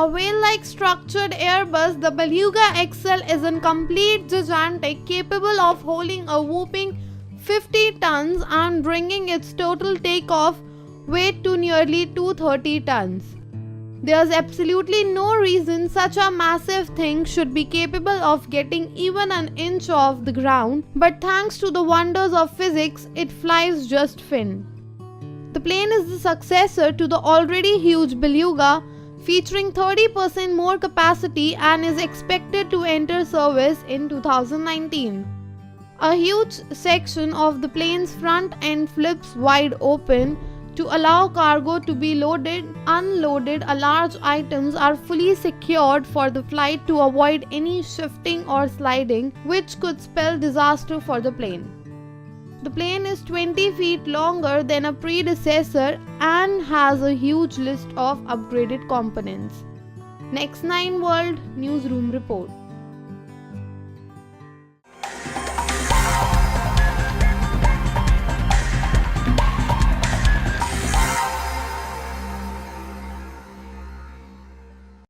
A whale-like structured Airbus, the Beluga XL is a complete gigantic capable of holding a whopping 50 tons and bringing its total takeoff weight to nearly 230 tons. There's absolutely no reason such a massive thing should be capable of getting even an inch off the ground, but thanks to the wonders of physics, it flies just fine. The plane is the successor to the already huge Beluga, featuring 30% more capacity and is expected to enter service in 2019. A huge section of the plane's front end flips wide open to allow cargo to be loaded, unloaded. Large items are fully secured for the flight to avoid any shifting or sliding, which could spell disaster for the plane. The plane is 20 feet longer than a predecessor and has a huge list of upgraded components. Next 9 World Newsroom Report.